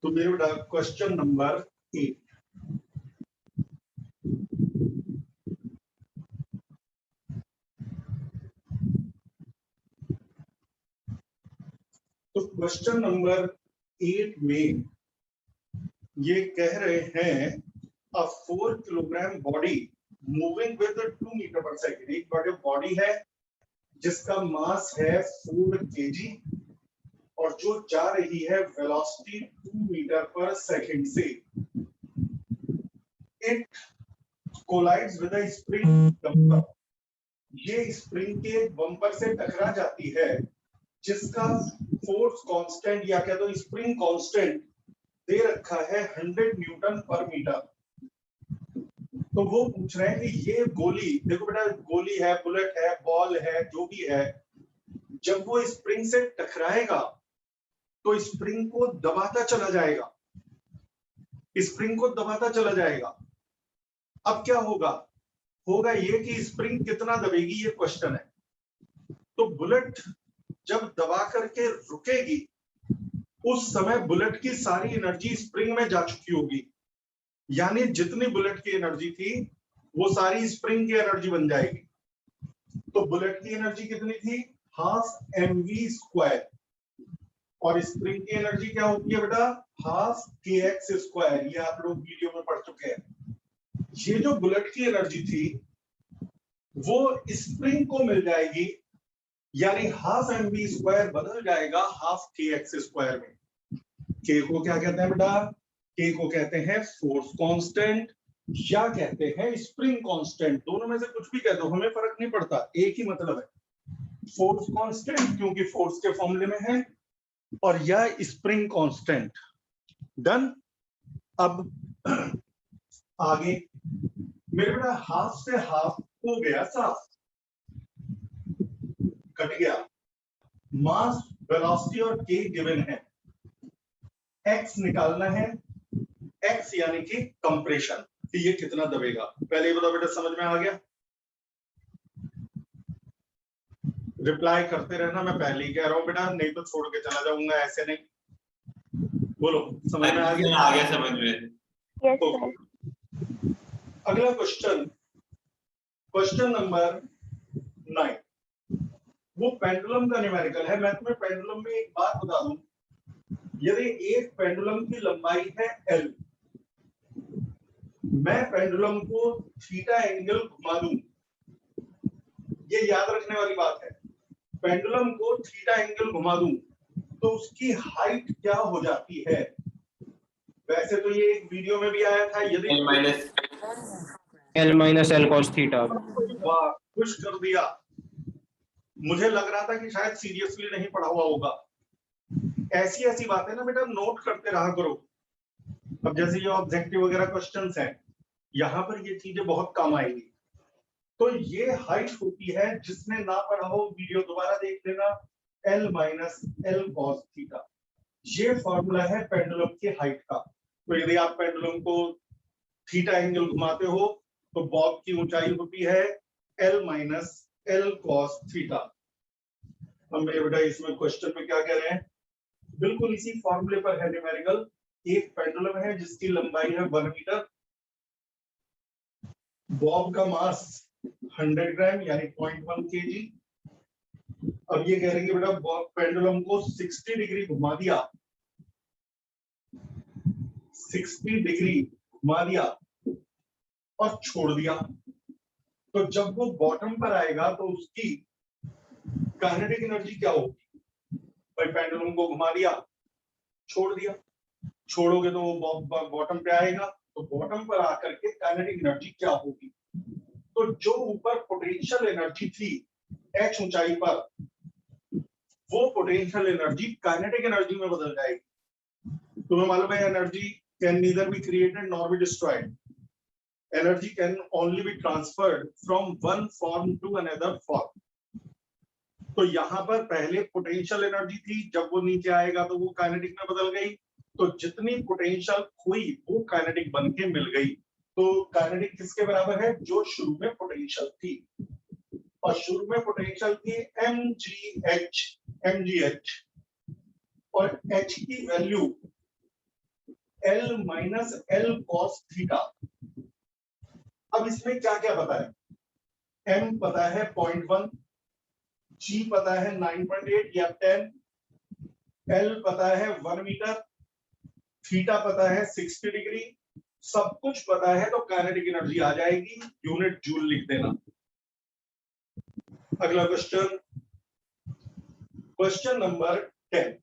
तो मेरे बेटा क्वेश्चन नंबर 8। तो क्वेश्चन नंबर 8 में ये कह रहे हैं a 4 kilogram body moving with 2 metre per second. एक बॉडी है जिसका मास है 4 केजी और जो जा रही है वेलोसिटी 2 मीटर पर सेकेंड से। It collides with a spring damper. ये स्प्रिंग के बम्पर से टकरा जाती है जिसका फोर्स कांस्टेंट या क्या तो स्प्रिंग कांस्टेंट दे रखा है 100 न्यूटन पर मीटर। तो वो पूछ रहे हैं कि ये गोली, देखो बेटा गोली है, बुलेट है, बॉल है, जो भी है, जब वो स्प्रिंग से टकराएगा तो स्प्रिंग को दबाता चला जाएगा, स्प्रिंग को दबाता चला जाएगा। अब क्या होगा? होगा ये कि स्प्रिंग कितना दबेगी, ये क्वेश्चन है। तो बुलेट जब दबा करके रुकेगी उस समय बुलेट की सारी एनर्जी स्प्रिंग में जा चुकी होगी, यानी जितनी बुलेट की एनर्जी थी वो सारी स्प्रिंग की एनर्जी बन जाएगी। तो बुलेट की एनर्जी कितनी थी? Half mv²। और स्प्रिंग की एनर्जी क्या होती है बेटा? Half kx²। ये आप लोग वीडियो में पढ़ चुके हैं। ये जो बुलेट की एनर्जी थी वो स्प्रिंग को मिल जाएगी, यानी हाफ mv² बदल जाएगा हाफ kx² में। k को क्या कहते हैं बेटा? k को कहते हैं फोर्स कांस्टेंट या कहते हैं स्प्रिंग कांस्टेंट। दोनों में से कुछ भी कह दो, हमें फर्क नहीं पड़ता, एक ही मतलब है। फोर्स कांस्टेंट क्योंकि फोर्स के फॉर्मूले में है, और यह स्प्रिंग कांस्टेंट। डन। अब आगे मेरे बेटा हाफ से हाफ हो गया साफ, कट गया। मास, वेलोसिटी और k गिवन है, x निकालना है, x यानी कि कंप्रेशन, कि ये कितना दबेगा। पहले ये बताओ बेटा, समझ में आ गया? रिप्लाई करते रहना, मैं पहले ही कह रहा हूं बेटा, नहीं तो छोड़ के चला जाऊंगा, ऐसे नहीं। बोलो, समझ में आ गया? आ गया समझ में। Yes sir. अगला क्वेश्चन, क्वेश्चन नंबर 9, वो पेंडुलम का न्यूमेरिकल है। मैं तुम्हें पेंडुलम में एक बात बता दूं, यदि एक पेंडुलम की लंबाई है L, मैं पेंडुलम को थीटा एंगल घुमा दूं, ये याद रखने वाली बात है। पेंडुलम को थीटा एंगल घुमा दूं तो उसकी हाइट क्या हो जाती है? वैसे तो ये एक वीडियो में भी आया था, यदि L minus L cos theta. वाह, खुश कर दिया। मुझे लग रहा था कि शायद सीरियसली नहीं पढ़ा हुआ होगा। ऐसी ऐसी बातें ना बेटा नोट करते रहा करो। अब जैसे ये ऑब्जेक्टिव वगैरह क्वेश्चंस हैं, यहाँ पर ये चीजें बहुत काम आएंगी। तो ये हाइट होती है, जिसने ना पढ़ा हो वीडियो दोबारा देख लेना, L minus L cos theta. ये फॉर्मूला है पेंडुलम की हाइट का। तो यदि आप पेंडुलम को थीटा एंगल घुमाते हो तो बॉब की ऊंचाई होती है L minus L cos theta. अब मेरे बेटा इसमें क्वेश्चन में क्या कह रहे हैं, बिल्कुल इसी फॉर्मूले पर है न्यूमेरिकल। एक पेंडुलम है जिसकी लंबाई है 1 मीटर, बॉब का मास 100 ग्राम यानी 0.1 केजी। अब ये कह रहे हैं बेटा बॉब पेंडुलम को 60 डिग्री घुमा दिया, 60 डिग्री घुमा दिया और छोड़ दिया। तो जब वो बॉटम पर आएगा तो उसकी काइनेटिक एनर्जी क्या होगी? भाई पेंडुलम को घुमा दिया, छोड़ दिया, छोड़ोगे तो वो बॉटम पे आएगा, तो बॉटम पर आकर के काइनेटिक एनर्जी क्या होगी? तो जो ऊपर पोटेंशियल एनर्जी थी h ऊंचाई पर, वो पोटेंशियल एनर्जी काइनेटिक एनर्जी में बदल जाएगी। तुम्हें मालूम है energy can neither be created nor be destroyed. Energy can only be transferred from one form to another form. तो यहाँ पर पहले पोटेंशियल एनर्जी थी, जब वो नीचे आएगा तो वो काइनेटिक में बदल गई। तो जितनी पोटेंशियल हुई वो काइनेटिक बन के मिल गई। तो काइनेटिक किसके बराबर है? जो शुरू में पोटेंशियल थी, और शुरू में पोटेंशियल थी mgh, और h की value L minus L cos theta. अब इसमें क्या क्या पता है? M पता है 0.1, G पता है 9.8 या 10, L पता है 1 मीटर, थीटा पता है 60 डिग्री, सब कुछ पता है तो काइनेटिक एनर्जी आ जाएगी। यूनिट जूल लिख देना। अगला question, question number 10।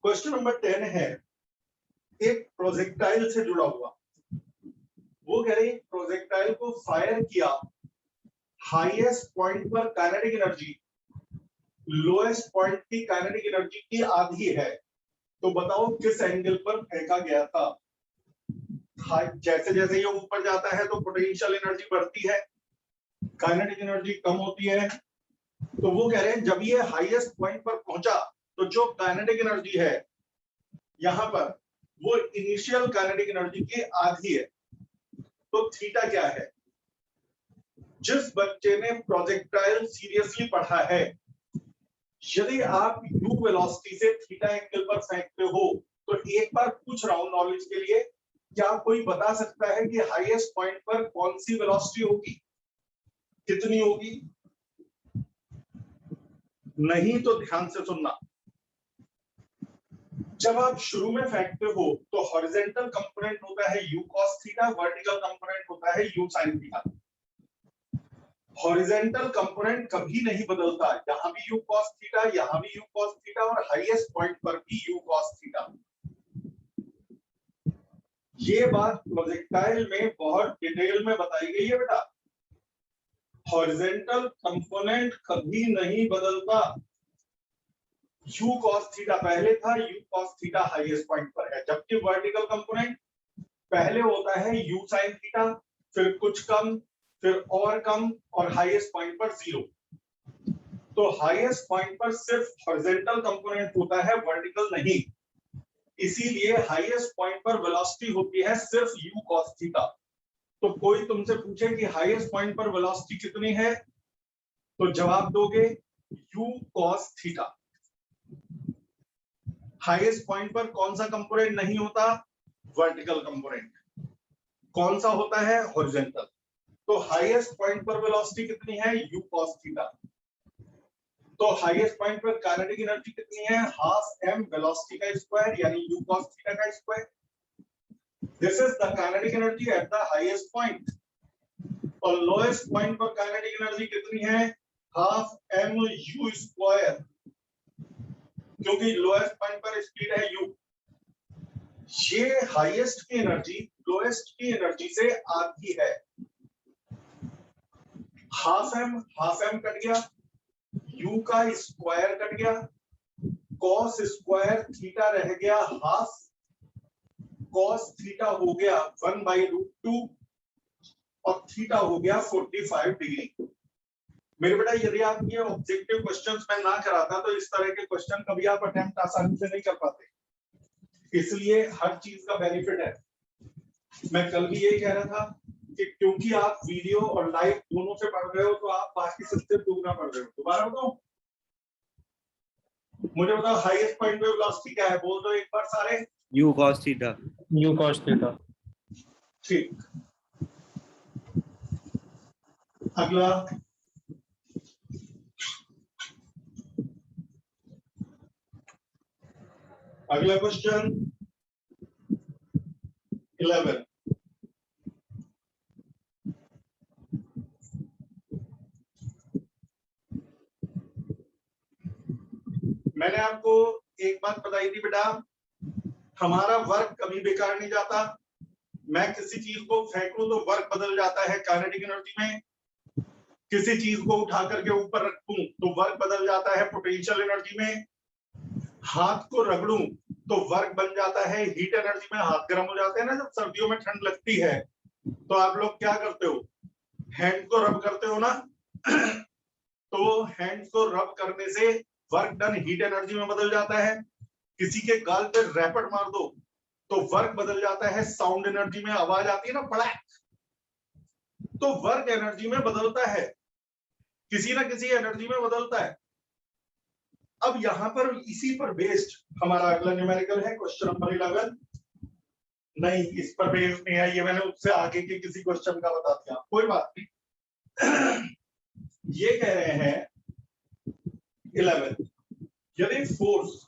Question number 10 है एक प्रोजेक्टाइल से जुड़ा हुआ। वो कह रही प्रोजेक्टाइल को फायर किया, हाईएस्ट पॉइंट पर काइनेटिक एनर्जी लोएस्ट पॉइंट की काइनेटिक एनर्जी की आधी है, तो बताओ किस एंगल पर फेंका गया था। जैसे जैसे ये ऊपर जाता है तो पोटेंशियल एनर्जी बढ़ती है, काइनेटिक एनर्जी कम होती है। तो वो कह रहे हैं जब ये हाईएस्ट पॉइंट पर पहुंचा तो जो काइनेटिक एनर्जी है यहां पर वो इनिशियल काइनेटिक एनर्जी की आधी है। तो थीटा क्या है? जिस बच्चे ने प्रोजेक्टाइल सीरियसली पढ़ा है, यदि आप u वेलोसिटी से थीटा एंगल पर फेंकते हो तो एक बार पूछ रहा हूं नॉलेज के लिए, क्या कोई बता सकता है कि हाईएस्ट पॉइंट पर कौन सी वेलोसिटी होगी, कितनी होगी? नहीं तो ध्यान से सुनना। जब आप शुरू में फेंकते हो तो हॉरिजॉन्टल कंपोनेंट होता है u cos theta, vertical component होता है u sin theta. Horizontal component कभी नहीं बदलता, यहां भी u cos थीटा, यहां भी u cos थीटा और हाईएस्ट पॉइंट पर भी u cos थीटा। ये बात प्रोजेक्टाइल में बहुत डिटेल में बताई गई है बेटा। हॉरिजॉन्टल कंपोनेंट कभी नहीं बदलता। u cos थीटा पहले था, u cos theta highest point पर है, जबकि वर्टिकल कंपोनेंट पहले होता है u sin थीटा, फिर कुछ कम, फिर और कम और हाईएस्ट पॉइंट पर 0। तो हाईएस्ट पॉइंट पर सिर्फ हॉरिजॉन्टल कंपोनेंट होता है, वर्टिकल नहीं। इसीलिए हाईएस्ट पॉइंट पर वेलोसिटी होती है सिर्फ u cos थीटा। तो कोई तुमसे पूछे कि हाईएस्ट पॉइंट पर वेलोसिटी कितनी है, तो जवाब दोगे u cos theta. Highest point पर कौन सा कंपोनेंट नहीं होता? Vertical component. कौन सा होता है? हॉरिजॉन्टल। तो हाईएस्ट पॉइंट पर वेलोसिटी कितनी है? u cos theta. तो हाईएस्ट पॉइंट पर काइनेटिक एनर्जी कितनी है? हाफ m वेलोसिटी का स्क्वायर यानी u cos थीटा का square. This is the kinetic energy at the highest point. और लोएस्ट पॉइंट पर काइनेटिक एनर्जी कितनी है? हाफ m u स्क्वायर, क्योंकि लोएस्ट पॉइंट पर स्पीड है u। ये हाईएस्ट की एनर्जी लोएस्ट की एनर्जी से आधी है। हाफ m कट गया, u का स्क्वायर कट गया, cos स्क्वायर थीटा रह गया हाफ, cos थीटा हो गया 1/√2 और थीटा हो गया 45 डिग्री। मेरे बेटा यदि आप ये ऑब्जेक्टिव क्वेश्चंस में ना कराता तो इस तरह के क्वेश्चन कभी आप अटेम्प्ट आसानी से नहीं कर पाते। इसलिए हर चीज का बेनिफिट है। मैं कल भी यही कह रहा था कि क्योंकि आप वीडियो और लाइव दोनों से पढ़ रहे हो तो आप बाकी सबसे दुगना पढ़ रहे हो। दोबारा बताओ, मुझे बताओ हाईएस्ट पॉइंट पे वेलोसिटी क्या है? बोल दो एक बार सारे। u cos theta. u cos theta. ठीक, अगला अगला क्वेश्चन 11। मैंने आपको एक बात बताई थी बेटा, हमारा वर्क कभी बेकार नहीं जाता। मैं किसी चीज को फेंकूं तो वर्क बदल जाता है काइनेटिक एनर्जी में, किसी चीज को उठा करके ऊपर रखूं तो वर्क बदल जाता है पोटेंशियल एनर्जी में, हाथ को रगड़ूं तो वर्क बन जाता है हीट एनर्जी में। हाथ गर्म हो जाते हैं ना जब सर्दियों में ठंड लगती है, तो आप लोग क्या करते हो? हैंड को रब करते हो ना तो हैंड को रब करने से वर्क डन हीट एनर्जी में बदल जाता है। किसी के गाल पे रैपट मार दो तो वर्क बदल जाता है साउंड एनर्जी में, आवाज आती है ना बड़ैक, तो वर्क एनर्जी में बदलता है, किसी ना किसी एनर्जी में बदलता है। अब यहाँ पर इसी पर बेस्ड हमारा अगला न्यूमेरिकल है क्वेश्चन नंबर 11। नहीं, इस पर बेस्ड नहीं है, ये मैंने उससे आगे के किसी क्वेश्चन का बता दिया, कोई बात नहीं। ये कह रहे हैं 11, यदि फोर्स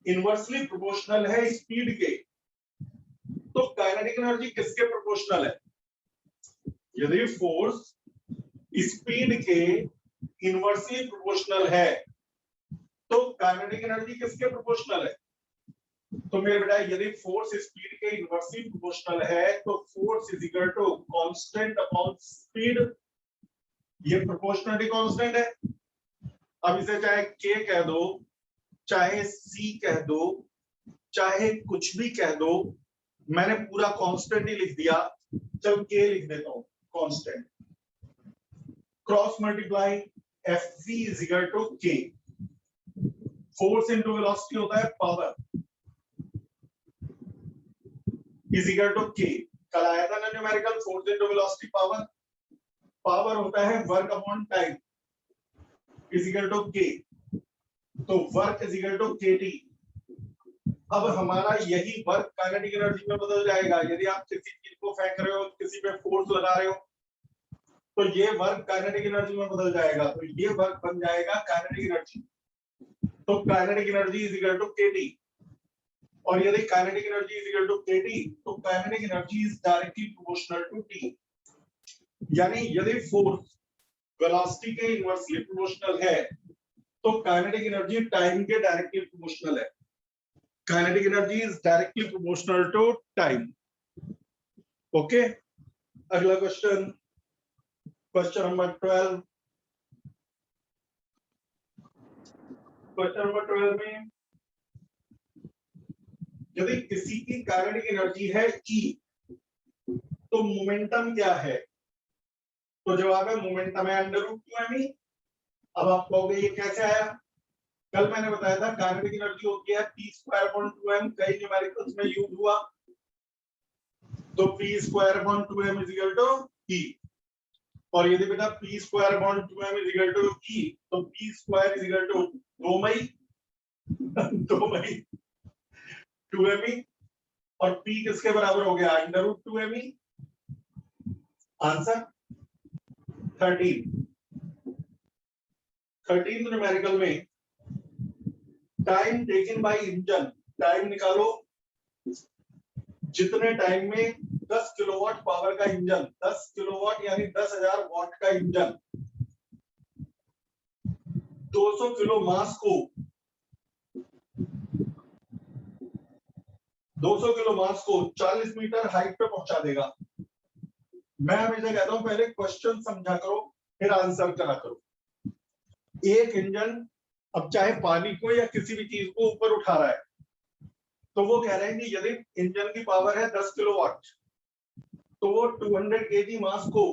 इनवर्सली प्रोपोर्शनल है स्पीड के, तो काइनेटिक एनर्जी किसके प्रोपोर्शनल है? यदि फोर्स स्पीड के इनवर्सली प्रोपोर्शनल है तो काइनेटिक एनर्जी किसके प्रोपोर्शनल है? तो मेरे बेटा यदि फोर्स स्पीड के इनवर्सली प्रोपोर्शनल है तो force is equal to constant upon speed, ये प्रोपोर्शनलिटी कांस्टेंट है। अब इसे चाहे k कह दो, चाहे c कह दो, चाहे कुछ भी कह दो, मैंने पूरा कांस्टेंट ही लिख दिया, चल k लिख देता हूं constant. Cross multiply Fv is equal to k, force into velocity होता है power, is equal to k। कल आया था ना numerical, force into velocity power, power होता है work upon time, is equal to k, तो work is equal to kT। अब हमारा यही वर्क काइनेटिक एनर्जी में बदल जाएगा। यदि आप किसी चीज को फेंक रहे हो, किसी पे फोर्स लगा रहे हो, तो ये वर्क काइनेटिक एनर्जी में बदल जाएगा, तो ये वर्क बन जाएगा काइनेटिक एनर्जी। तो kinetic energy is equal to kT, और यदि kinetic energy is equal to kT, तो kinetic energy is directly proportional to t। यानी यदि फोर्स वेलोसिटी के इनवर्सली प्रोपोर्शनल है तो काइनेटिक एनर्जी टाइम के डायरेक्टली प्रोपोर्शनल है। Kinetic energy is directly proportional to time. Okay, अगला question, question number 12। Question number 12 में यदि किसी की काइनेटिक एनर्जी है E, तो मोमेंटम क्या है? तो जवाब है मोमेंटम है √2mE। अब आप कहोगे ये कैसे आया? कल मैंने बताया था काइनेटिक एनर्जी होती है p²/2m, कई न्यूमेरिकल्स में यूज हुआ, तो p²/2m is equal to E। और यदि बेटा p²/2m is equal to E, तो p² is equal to 2 May 2me, और p किसके बराबर हो गया? √2me। आंसर 13 न्यूमेरिकल में time taken by engine, time निकालो जितने टाइम में 10 किलोवाट पावर का इंजन, 10 किलोवाट यानी 10,000 वाट का इंजन 200 किलो मास को 40 मीटर हाइट पे पहुंचा देगा। मैं हमेशा कहता हूं पहले क्वेश्चन समझा करो फिर आंसर करा करो। एक इंजन अब चाहे पानी को या किसी भी चीज को ऊपर उठा रहा है, तो वो कह रहे हैं कि यदि इंजन की पावर है 10 किलोवाट, तो वो 200 kg मास को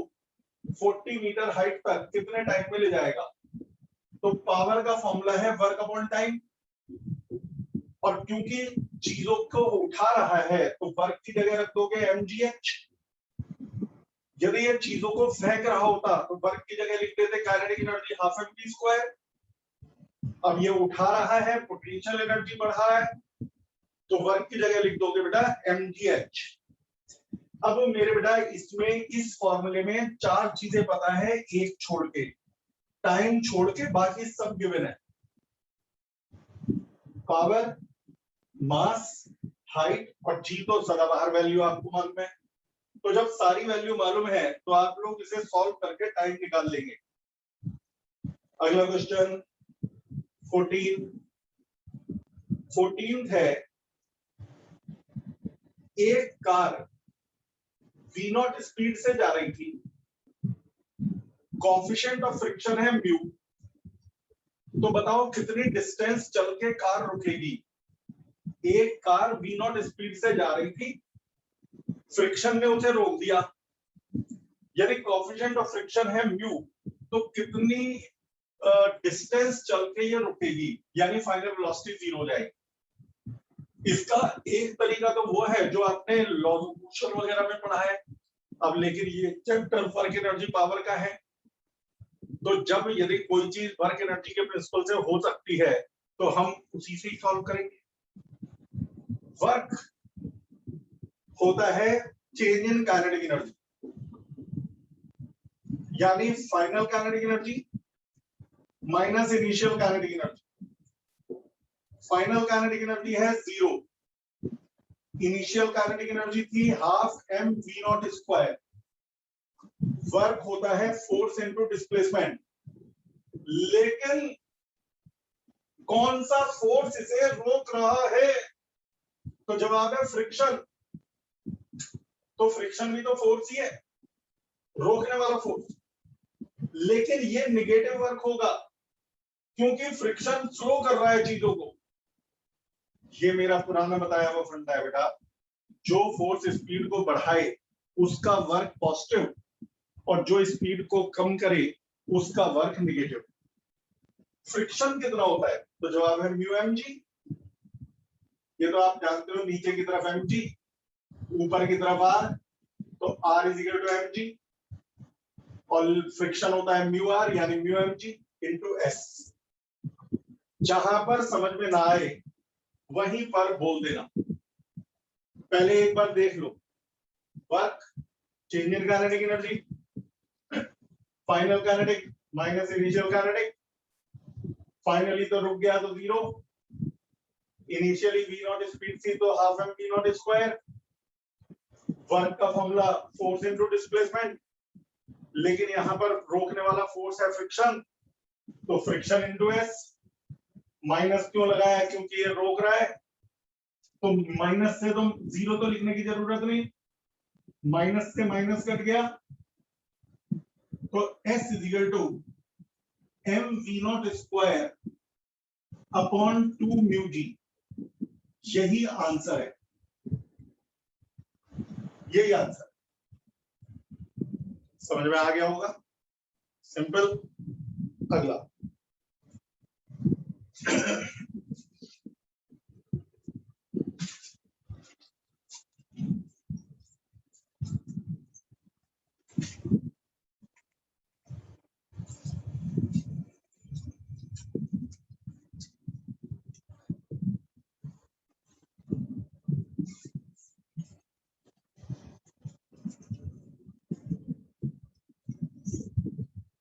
40 मीटर हाइट तक कितने टाइम में ले जाएगा? तो पावर का फॉर्मूला है वर्क अपॉन टाइम, और क्योंकि चीजों को उठा रहा है तो वर्क की जगह रख दोगे mgh। यदि ये चीजों को फेंक रहा होता तो वर्क की जगह लिख देते काइनेटिक एनर्जी ½ mv²। अब ये उठा रहा है, पोटेंशियल एनर्जी बढ़ा है, तो वर्क की जगह लिख दोगे बेटा mgh। अब मेरे बेटा इसमें इस फॉर्मूले में 4 चीजें पता है, एक छोड़ के, टाइम छोड़ के बाकी सब गिवन है। पावर, मास, हाइट और जी तो सदाबहार वैल्यू आपको मालूम है। तो जब सारी वैल्यू मालूम है तो आप लोग इसे सॉल्व करके टाइम निकाल लेंगे। अगला क्वेश्चन 14 है, एक कार v0 स्पीड से जा रही थी, कोएफिशिएंट ऑफ फ्रिक्शन है म्यू, तो बताओ कितनी डिस्टेंस चल के कार रुकेगी? एक कार v0 स्पीड से जा रही थी, फ्रिक्शन ने उसे रोक दिया, यदि कोएफिशिएंट ऑफ फ्रिक्शन है म्यू, तो कितनी डिस्टेंस चल के ये रुकेगी, यानी फाइनल वेलोसिटी 0 हो जाएगी। इसका एक तरीका तो वो है जो आपने लॉज ऑफ मोशन वगैरह में पढ़ा है, अब लेकिन ये चैप्टर वर्क एनर्जी पावर का है, तो जब यदि कोई चीज वर्क एनर्जी के प्रिंसिपल से हो सकती है तो हम उसी से ही सॉल्व करेंगे। वर्क होता है चेंज इन काइनेटिक एनर्जी, यानी final kinetic energy minus initial kinetic energy. Final kinetic energy है 0, इनिशियल काइनेटिक एनर्जी थी half m v not square. Work होता है फोर्स इनटू डिस्प्लेसमेंट, लेकिन कौन सा फोर्स इसे रोक रहा है? तो जवाब है फ्रिक्शन। तो फ्रिक्शन भी तो फोर्स ही है, रोकने वाला फोर्स, लेकिन ये निगेटिव वर्क होगा क्योंकि फ्रिक्शन स्लो कर रहा है चीजों को। ये मेरा पुराना बताया हुआ फंडा है बेटा, जो फोर्स स्पीड को बढ़ाए उसका वर्क पॉजिटिव, और जो स्पीड को कम करे उसका वर्क नेगेटिव। फ्रिक्शन कितना होता है? तो जवाब है म्यू एम जी। ये तो आप जानते हो, नीचे की तरफ एम जी, ऊपर की तरफ आर, तो R is equal to M G, और फ्रिक्शन होता है म्यू आर यानी mu M G into S. जहां पर समझ में ना आए वहीं पर बोल देना। पहले एक बार देख लो, work change in kinetic energy, final kinetic minus initial kinetic, finally तो रुक गया तो 0, इनिशियली v नॉट स्पीड थी तो half m v not square. Work का फॉर्मूला फोर्स इनटू डिस्प्लेसमेंट, लेकिन यहां पर रोकने वाला फोर्स है फ्रिक्शन, तो फ्रिक्शन इनटू s। माइनस क्यों लगाया? क्योंकि ये रोक रहा है, तो माइनस से तो 0 तो लिखने की जरूरत नहीं, माइनस से माइनस कट गया, तो s is equal to m v not square upon 2 mu g. यही आंसर है, यही आंसर। समझ में आ गया होगा, सिंपल। अगला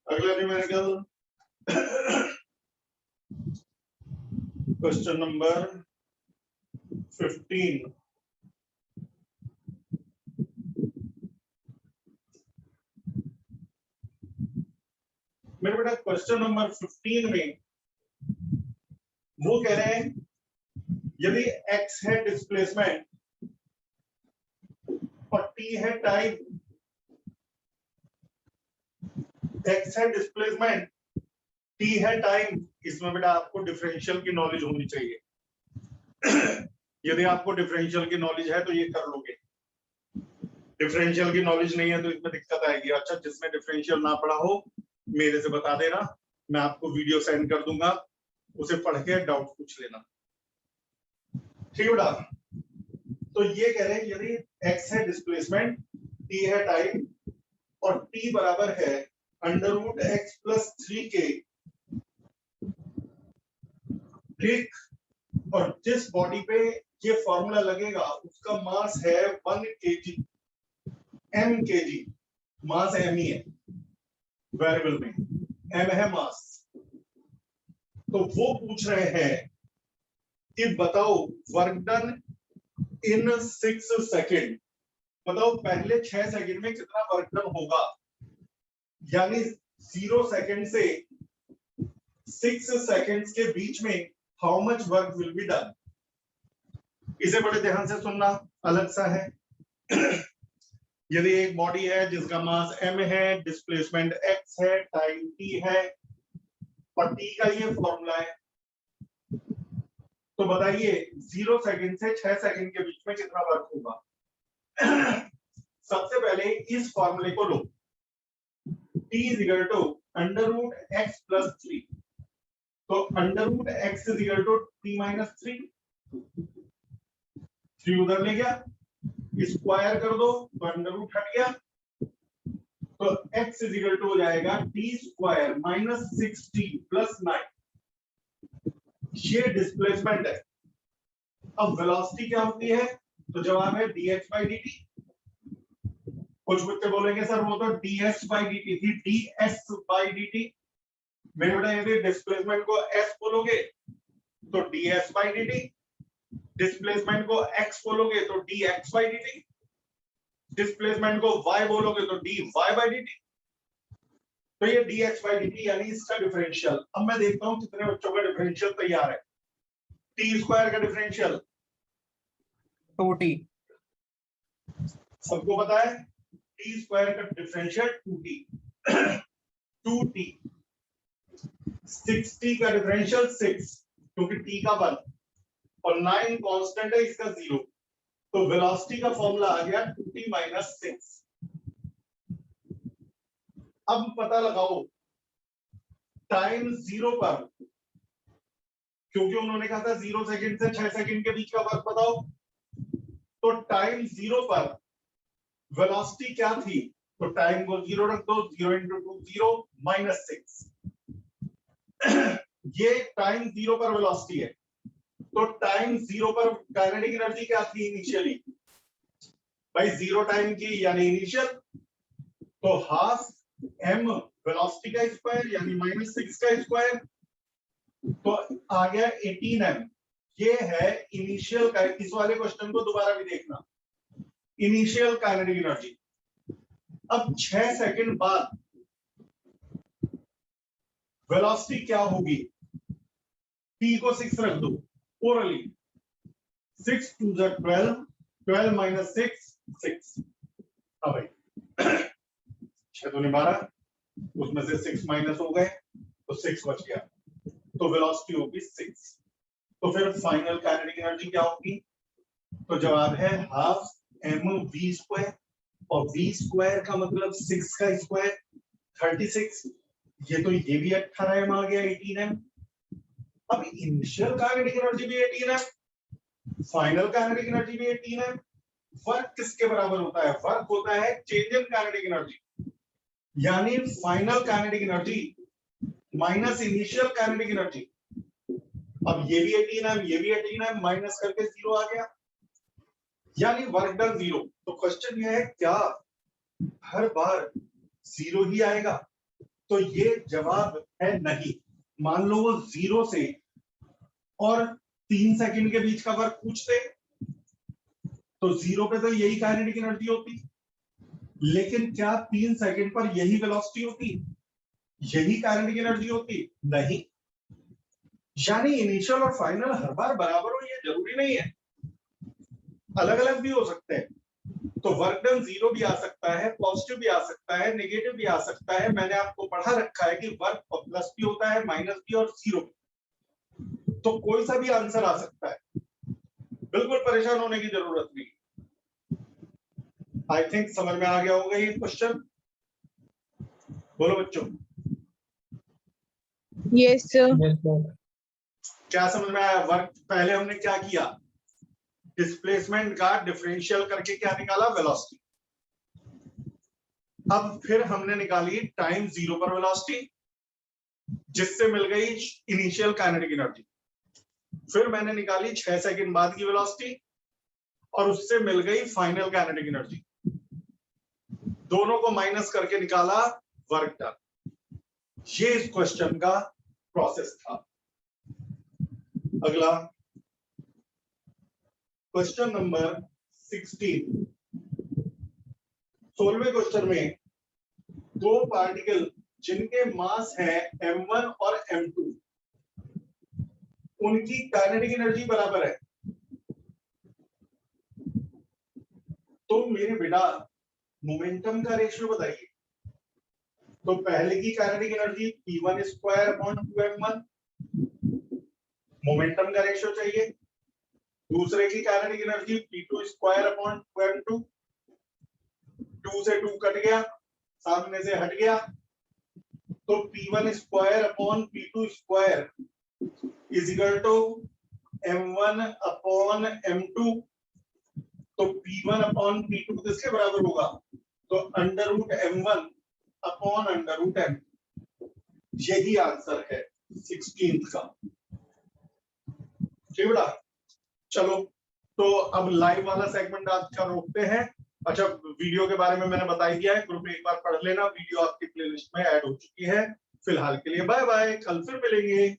अगला न्यूमेरिकल क्वेश्चन नंबर 15। मेरे बेटा क्वेश्चन नंबर 15 में वो कह रहे हैं यदि x है डिस्प्लेसमेंट और t है टाइम, x है डिस्प्लेसमेंट, t है टाइम। इसमें बेटा आपको डिफरेंशियल की नॉलेज होनी चाहिए। यदि आपको डिफरेंशियल की नॉलेज है तो ये कर लोगे, डिफरेंशियल की नॉलेज नहीं है तो इसमें दिक्कत आएगी। अच्छा, जिसने डिफरेंशियल ना पढ़ा हो मेरे से बता देना, मैं आपको वीडियो सेंड कर दूंगा, उसे पढ़ के डाउट पूछ लेना, ठीक है बेटा। तो ये कह रहे हैं यदि x है डिस्प्लेसमेंट, t है टाइम, और t बराबर है under root x plus 3k, ठीक, और जिस बॉडी पे ये फॉर्मूला लगेगा उसका मास है 1 kg, m kg, मास m ही है, वेरिएबल में m है मास। तो वो पूछ रहे हैं कि बताओ वर्क डन इन 6 सेकेंड, बताओ पहले 6 सेकेंड में कितना वर्क डन होगा, यानी 0 सेकेंड से 6 सेकेंड्स के बीच में how much work will be done. इसे बड़े ध्यान से सुनना, अलग सा है। यदि एक बॉडी है जिसका मास m है, डिस्प्लेसमेंट x है, टाइम t है, और t का ये फॉर्मूला है, तो बताइए 0 सेकंड से 6 सेकंड के बीच में कितना वर्क होगा। सबसे पहले इस फॉर्मूले को लो, t is equal to under root x plus 3, तो under root x is equal to t minus 3, 3 उधर ले गया, स्क्वायर कर दो तो अंडर रूट हट गया, तो x इज इक्वल टू हो जाएगा t square minus 6t plus 9। ये डिस्प्लेसमेंट है। अब वेलोसिटी क्या होती है? तो जवाब है dh by dt। कुछ बच्चे बोलेंगे सर वो तो ds by dt थी, ds by dt। मेरे बेटा यदि डिस्प्लेसमेंट को s बोलोगे तो ds by dt, डिस्प्लेसमेंट को x बोलोगे तो dx by dt, डिस्प्लेसमेंट को y बोलोगे तो dy by dt। तो ये dx by dt यानी इसका डिफरेंशियल। अब मैं देखता हूं कितने बच्चों का डिफरेंशियल तैयार है। t स्क्वायर का डिफरेंशियल 2t। सबको पता है t स्क्वायर का डिफरेंशियल 2t 2t। 6t का डिफरेंशियल 6 क्योंकि t का 1 और 9 कांस्टेंट है, इसका 0। तो वेलोसिटी का फॉर्मूला आ गया 2t माइनस 6। अब पता लगाओ टाइम 0 पर, क्योंकि उन्होंने कहा था 0 सेकंड से 6 सेकंड के बीच का वक्त बताओ। तो टाइम 0 पर वेलोसिटी क्या थी? तो टाइम को 0 रख दो, 0 इंटू 2 0 माइनस 6। ये टाइम 0 पर वेलोसिटी है। तो टाइम 0 पर काइनेटिक एनर्जी क्या थी इनिशियली? भाई 0 टाइम की यानी इनिशियल, तो हाफ m वेलोसिटी का स्क्वायर यानी माइनस 6 का स्क्वायर, तो आ गया 18m। ये है इनिशियल का। इस वाले क्वेश्चन को दोबारा भी देखना, इनिशियल काइनेटिक एनर्जी। अब 6 सेकंड बाद वेलोसिटी क्या होगी? t को 6 रख दो ओरली, 6 2 12, 12 माइनस 6 6। अब भाई 6 दूनी 12, उसमें से 6 माइनस हो गए तो 6 बच गया, तो वेलोसिटी होगी 6। तो फिर फाइनल काइनेटिक एनर्जी क्या होगी? तो जवाब है हाफ mv स्क्वायर, और v स्क्वायर का मतलब 6 का स्क्वायर 36। ये तो ये भी 18m आ गया, 18m। अब इनिशियल काइनेटिक एनर्जी भी 18m, फाइनल काइनेटिक एनर्जी भी 18m। वर्क किसके बराबर होता है? वर्क होता है चेंज इन काइनेटिक एनर्जी, यानी final kinetic energy minus initial kinetic energy. अब ये भी 18m, ये भी 18m, माइनस करके 0 आ गया, यानी वर्क डन 0। तो क्वेश्चन ये है क्या हर बार 0 ही आएगा? तो ये जवाब है नहीं। मान लो वो 0 से और 3 सेकंड के बीच का वर्क पूछते तो 0 पे तो यही काइनेटिक एनर्जी होती, लेकिन क्या 3 सेकंड पर यही वेलोसिटी होती, यही काइनेटिक एनर्जी होती? नहीं। यानी इनिशियल और फाइनल हर बार बराबर हो ये जरूरी नहीं है, अलग अलग भी हो सकते हैं। तो वर्क डन 0 भी आ सकता है, पॉजिटिव भी आ सकता है, नेगेटिव भी आ सकता है। मैंने आपको पढ़ा रखा है कि वर्क प्लस भी होता है, माइनस भी और 0 भी। तो कोई सा भी आंसर आ सकता है, बिल्कुल परेशान होने की जरूरत नहीं। आई थिंक समझ में आ गया होगा ये क्वेश्चन। बोलो बच्चों, यस सर। क्या समझ में आया? वर्क पहले हमने क्या किया? डिस्प्लेसमेंट का डिफरेंशियल करके क्या निकाला? वेलोसिटी। अब फिर हमने निकाली टाइम 0 पर वेलोसिटी, जिससे मिल गई इनिशियल काइनेटिक एनर्जी। फिर मैंने निकाली 6 सेकंड बाद की वेलोसिटी, और उससे मिल गई फाइनल काइनेटिक एनर्जी। दोनों को माइनस करके निकाला वर्क डन। ये इस क्वेश्चन का प्रोसेस था। अगला क्वेश्चन नंबर 16। 16वें क्वेश्चन में दो पार्टिकल जिनके मास है m1 और m2, उनकी काइनेटिक एनर्जी बराबर है। तो मेरे बेटा मोमेंटम का रेशियो बताइए। तो पहले की kinetic energy p1 square upon 2m1, momentum का रेशियो चाहिए। दूसरे की kinetic energy p2 square upon 2m2, 2 से 2 कट गया, सामने से हट गया, तो p1 square upon p2 square is equal to m1 upon m2। तो p1 अपॉन p2 किसके बराबर होगा? तो under root m1 upon under root m। यही आंसर है 16th का। ठीक बेटा, चलो तो अब लाइव वाला सेगमेंट आज का रोकते हैं। अच्छा, वीडियो के बारे में मैंने बता ही दिया है, ग्रुप एक बार पढ़ लेना, वीडियो आपकी प्लेलिस्ट में ऐड हो चुकी है। फिलहाल के लिए बाय बाय, कल फिर मिलेंगे।